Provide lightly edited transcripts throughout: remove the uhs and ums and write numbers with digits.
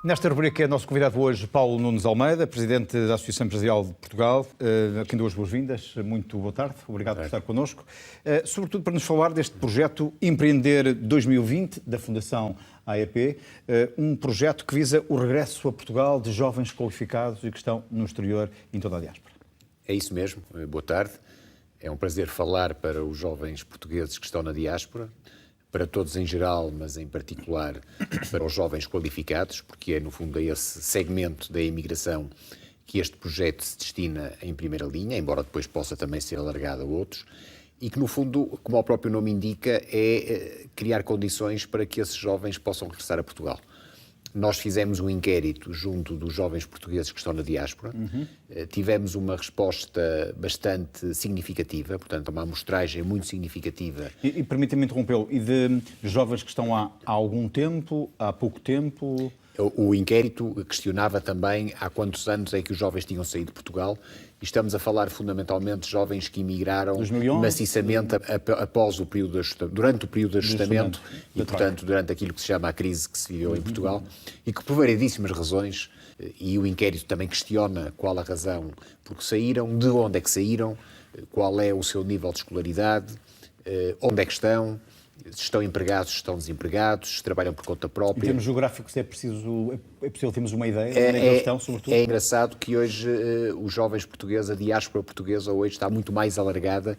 Nesta rubrica é nosso convidado hoje Paulo Nunes Almeida, presidente da Associação Empresarial de Portugal. A quem dou as boas-vindas. Muito boa tarde. Obrigado por estar connosco. Sobretudo para nos falar deste projeto Empreender 2020 da Fundação AEP, um projeto que visa o regresso a Portugal de jovens qualificados e que estão no exterior e em toda a diáspora. É isso mesmo. Boa tarde. É um prazer falar para os jovens portugueses que estão na diáspora, para todos em geral, mas em particular para os jovens qualificados, porque é no fundo a esse segmento da imigração que este projeto se destina em primeira linha, embora depois possa também ser alargado a outros, e que no fundo, como o próprio nome indica, é criar condições para que esses jovens possam regressar a Portugal. Nós fizemos um inquérito junto dos jovens portugueses que estão na diáspora. Tivemos uma resposta bastante significativa, portanto, uma amostragem muito significativa. E permita-me interrompê-lo, e de jovens que estão há algum tempo, há pouco tempo? O inquérito questionava também há quantos anos é que os jovens tinham saído de Portugal. E estamos a falar fundamentalmente de jovens que emigraram 2011, maciçamente após o período durante o período de ajustamento e, portanto, durante aquilo que se chama a crise que se viveu em Portugal, e que por variedíssimas razões, e o inquérito também questiona qual a razão por que saíram, de onde é que saíram, qual é o seu nível de escolaridade, onde é que estão, se estão empregados, se estão desempregados, se trabalham por conta própria. Em termos geográficos é possível termos uma ideia de onde é que eles estão, sobretudo? É engraçado que hoje os jovens portugueses, a diáspora portuguesa hoje está muito mais alargada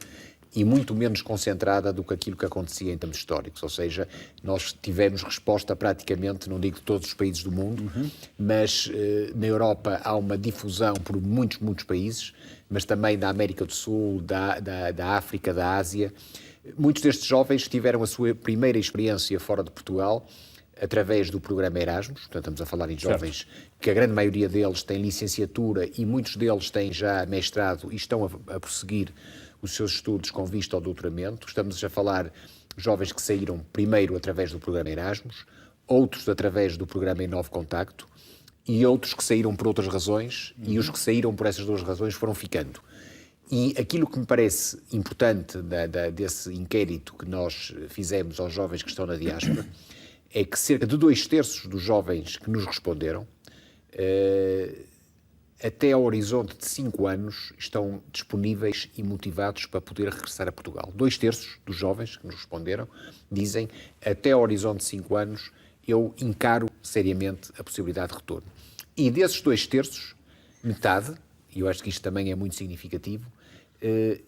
e muito menos concentrada do que aquilo que acontecia em termos históricos. Ou seja, nós tivemos resposta praticamente, não digo de todos os países do mundo, mas na Europa há uma difusão por muitos países, mas também da América do Sul, da África, da Ásia. Muitos destes jovens tiveram a sua primeira experiência fora de Portugal através do programa Erasmus, portanto estamos a falar em jovens que a grande maioria deles tem licenciatura e muitos deles têm já mestrado e estão a prosseguir os seus estudos com vista ao doutoramento. Estamos a falar de jovens que saíram primeiro através do programa Erasmus, outros através do programa Em Novo Contacto e outros que saíram por outras razões e os que saíram por essas duas razões foram ficando. E aquilo que me parece importante desse inquérito que nós fizemos aos jovens que estão na diáspora é que cerca de 2/3 dos jovens que nos responderam, até ao horizonte de 5 anos, estão disponíveis e motivados para poder regressar a Portugal. 2/3 dos jovens que nos responderam dizem, até ao horizonte de 5 anos, eu encaro seriamente a possibilidade de retorno. E desses 2/3, metade, e eu acho que isto também é muito significativo,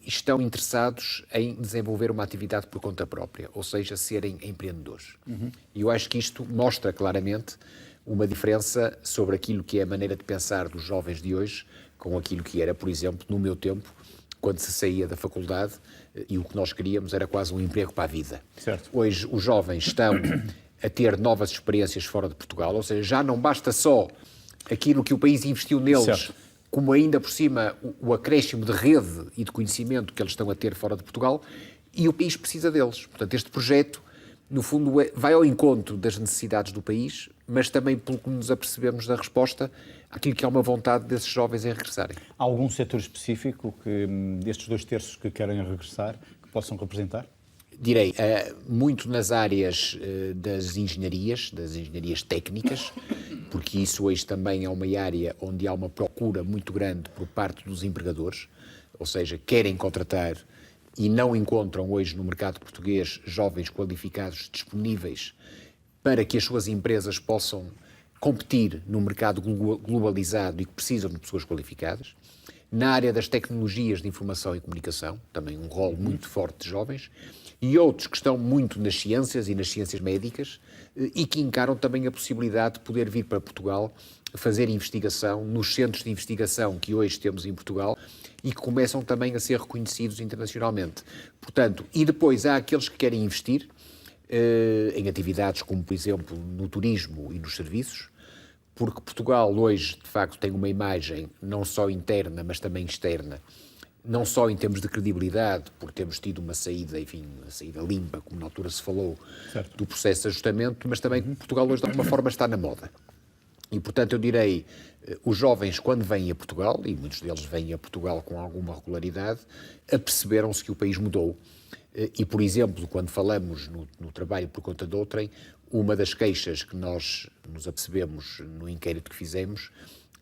estão interessados em desenvolver uma atividade por conta própria, ou seja, serem empreendedores. E eu acho que isto mostra claramente uma diferença sobre aquilo que é a maneira de pensar dos jovens de hoje com aquilo que era, por exemplo, no meu tempo, quando se saía da faculdade e o que nós queríamos era quase um emprego para a vida. Certo. Hoje os jovens estão a ter novas experiências fora de Portugal, ou seja, já não basta só aquilo que o país investiu neles, certo, como ainda por cima o acréscimo de rede e de conhecimento que eles estão a ter fora de Portugal, e o país precisa deles. Portanto, este projeto, no fundo, vai ao encontro das necessidades do país, mas também, pelo que nos apercebemos da resposta, aquilo que é uma vontade desses jovens em regressarem. Há algum setor específico que destes 2/3 que querem regressar, que possam representar? Direi, muito nas áreas das engenharias técnicas, porque isso hoje também é uma área onde há uma procura muito grande por parte dos empregadores, ou seja, querem contratar e não encontram hoje no mercado português jovens qualificados disponíveis para que as suas empresas possam competir num mercado globalizado e que precisam de pessoas qualificadas. Na área das tecnologias de informação e comunicação, também um rol muito forte de jovens, e outros que estão muito nas ciências e nas ciências médicas e que encaram também a possibilidade de poder vir para Portugal fazer investigação nos centros de investigação que hoje temos em Portugal e que começam também a ser reconhecidos internacionalmente. Portanto, e depois há aqueles que querem investir em atividades como, por exemplo, no turismo e nos serviços, porque Portugal hoje, de facto, tem uma imagem não só interna, mas também externa, não só em termos de credibilidade, porque temos tido uma saída, enfim, uma saída limpa, como na altura se falou, certo, do processo de ajustamento, mas também Portugal hoje, de alguma forma, está na moda. E, portanto, eu direi, os jovens, quando vêm a Portugal, e muitos deles vêm a Portugal com alguma regularidade, aperceberam-se que o país mudou. E, por exemplo, quando falamos no trabalho por conta de outrem, uma das queixas que nós nos apercebemos no inquérito que fizemos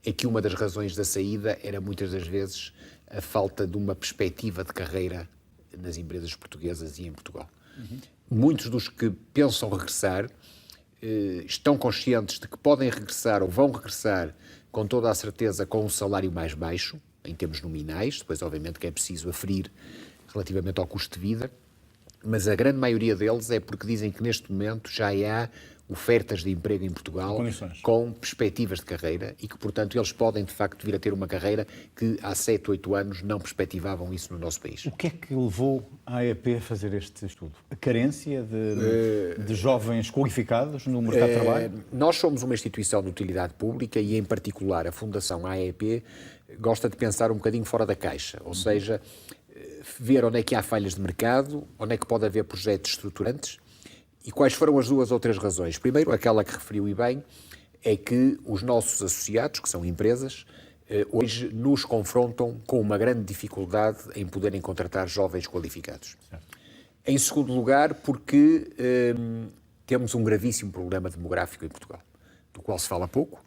é que uma das razões da saída era muitas das vezes a falta de uma perspectiva de carreira nas empresas portuguesas e em Portugal. Muitos dos que pensam regressar estão conscientes de que podem regressar ou vão regressar com toda a certeza com um salário mais baixo, em termos nominais, depois obviamente que é preciso aferir relativamente ao custo de vida, mas a grande maioria deles é porque dizem que neste momento já há ofertas de emprego em Portugal com perspectivas de carreira e que, portanto, eles podem, de facto, vir a ter uma carreira que há 7, 8 anos não perspectivavam isso no nosso país. O que é que levou a AEP a fazer este estudo? A carência de jovens qualificados no mercado de trabalho? Nós somos uma instituição de utilidade pública e, em particular, a Fundação AEP gosta de pensar um bocadinho fora da caixa, ou seja, ver onde é que há falhas de mercado, onde é que pode haver projetos estruturantes. E quais foram as 2 ou 3 razões? Primeiro, aquela que referiu e bem, é que os nossos associados, que são empresas, hoje nos confrontam com uma grande dificuldade em poderem contratar jovens qualificados. Certo. Em segundo lugar, porque temos um gravíssimo problema demográfico em Portugal, do qual se fala pouco.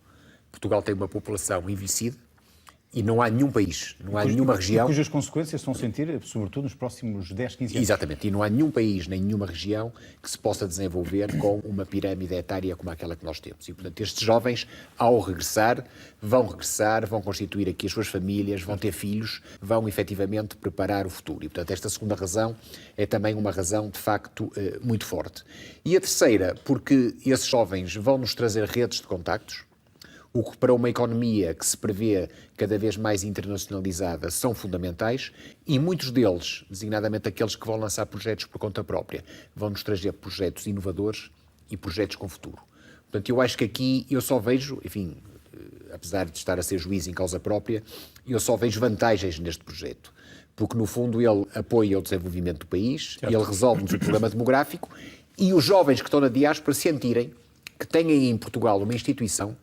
Portugal tem uma população envelhecida, e não há nenhum país, não há nenhuma região... Cujas consequências se vão sentir, sobretudo, nos próximos 10, 15 anos. Exatamente, e não há nenhum país, nem nenhuma região que se possa desenvolver com uma pirâmide etária como aquela que nós temos. E, portanto, estes jovens, ao regressar, vão constituir aqui as suas famílias, vão ter filhos, vão, efetivamente, preparar o futuro. E, portanto, esta segunda razão é também uma razão, de facto, muito forte. E a terceira, porque esses jovens vão nos trazer redes de contactos, o que para uma economia que se prevê cada vez mais internacionalizada são fundamentais e muitos deles, designadamente aqueles que vão lançar projetos por conta própria, vão nos trazer projetos inovadores e projetos com futuro. Portanto, eu acho que aqui eu só vejo, enfim, apesar de estar a ser juiz em causa própria, eu só vejo vantagens neste projeto. Porque, no fundo, ele apoia o desenvolvimento do país, certo. Ele resolve-nos o problema demográfico e os jovens que estão na diáspora sentirem que têm aí em Portugal uma instituição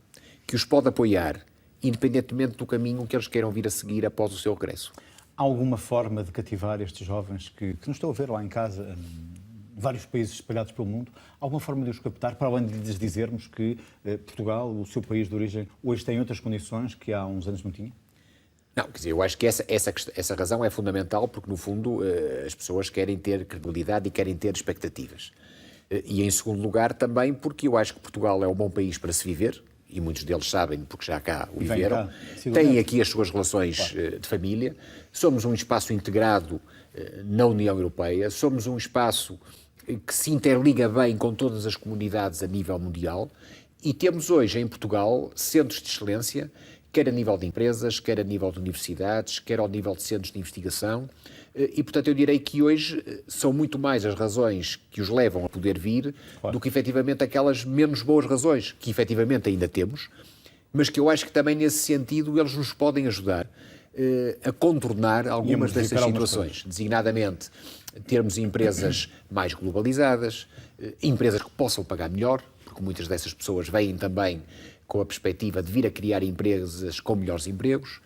que os pode apoiar, independentemente do caminho que eles queiram vir a seguir após o seu regresso. Há alguma forma de cativar estes jovens que nos estão a ver lá em casa, em vários países espalhados pelo mundo, alguma forma de os captar, para além de lhes dizermos que Portugal, o seu país de origem, hoje tem outras condições que há uns anos não tinha? Não, quer dizer, eu acho que essa razão é fundamental porque, no fundo, as pessoas querem ter credibilidade e querem ter expectativas. E, em segundo lugar, também porque eu acho que Portugal é um bom país para se viver, e muitos deles sabem, porque já cá o viveram, têm aqui as suas relações de família, somos um espaço integrado na União Europeia, somos um espaço que se interliga bem com todas as comunidades a nível mundial e temos hoje em Portugal centros de excelência, quer a nível de empresas, quer a nível de universidades, quer ao nível de centros de investigação. E, portanto, eu direi que hoje são muito mais as razões que os levam a poder vir do que, efetivamente, aquelas menos boas razões, que, efetivamente, ainda temos, mas que eu acho que também, nesse sentido, eles nos podem ajudar a contornar algumas destas situações. Designadamente, termos empresas mais globalizadas, empresas que possam pagar melhor, porque muitas dessas pessoas vêm também com a perspectiva de vir a criar empresas com melhores empregos,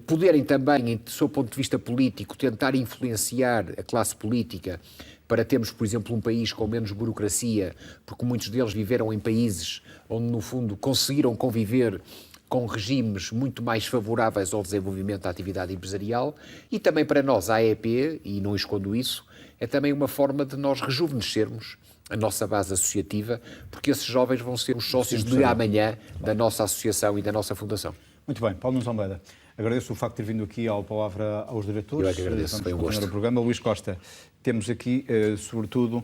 poderem também, do seu ponto de vista político, tentar influenciar a classe política para termos, por exemplo, um país com menos burocracia, porque muitos deles viveram em países onde, no fundo, conseguiram conviver com regimes muito mais favoráveis ao desenvolvimento da atividade empresarial, e também para nós, a AEP, e não escondo isso, é também uma forma de nós rejuvenescermos a nossa base associativa, porque esses jovens vão ser os sócios de amanhã da nossa associação e da nossa fundação. Muito bem, Paulo Nunes Almeida. Agradeço o facto de ter vindo aqui ao Palavra aos diretores. Eu é que agradeço, foi um gosto. O programa. Luís Costa, temos aqui, sobretudo,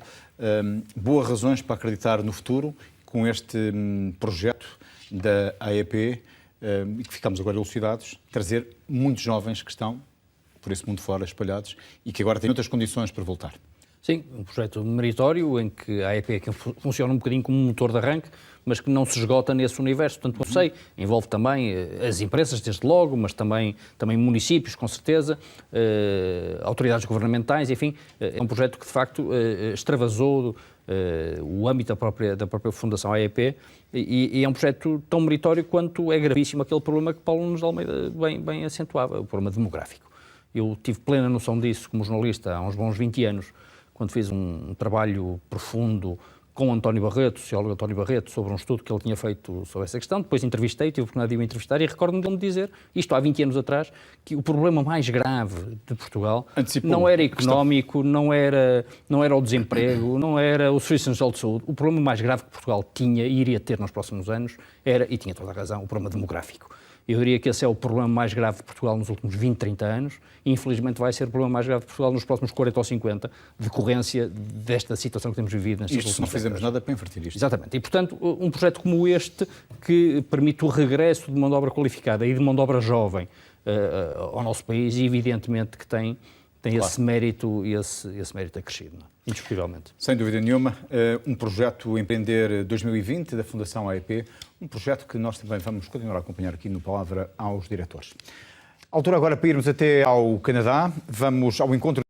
boas razões para acreditar no futuro com este projeto da AEP e que ficamos agora elucidados, trazer muitos jovens que estão por esse mundo fora espalhados e que agora têm outras condições para voltar. Sim, um projeto meritório em que a AEP funciona um bocadinho como um motor de arranque, mas que não se esgota nesse universo. Portanto, não sei, envolve também as empresas, desde logo, mas também municípios, com certeza, autoridades governamentais, enfim, é um projeto que, de facto, extravasou o âmbito da própria Fundação AEP e é um projeto tão meritório quanto é gravíssimo aquele problema que Paulo Nunes Almeida bem acentuava, o problema demográfico. Eu tive plena noção disso como jornalista há uns bons 20 anos, quando fiz um trabalho profundo, com António Barreto, o sociólogo António Barreto, sobre um estudo que ele tinha feito sobre essa questão. Depois entrevistei, tive a oportunidade de o entrevistar e recordo-me dele dizer, isto há 20 anos atrás, que o problema mais grave de Portugal não era económico, não era o desemprego, não era o Serviço Nacional de Saúde. O problema mais grave que Portugal tinha e iria ter nos próximos anos era, e tinha toda a razão, o problema demográfico. Eu diria que esse é o problema mais grave de Portugal nos últimos 20, 30 anos e, infelizmente, vai ser o problema mais grave de Portugal nos próximos 40 ou 50, decorrência desta situação que temos vivido nestas últimas décadas. Não fizemos nada para inverter isto. Exatamente. E, portanto, um projeto como este, que permite o regresso de mão de obra qualificada e de mão de obra jovem ao nosso país, e evidentemente que tem claro, esse mérito e esse mérito acrescido, indiscutivelmente. Sem dúvida nenhuma. Um projeto Empreender 2020 da Fundação AEP, um projeto que nós também vamos continuar a acompanhar aqui no Palavra aos Diretores. A altura agora para irmos até ao Canadá, vamos ao encontro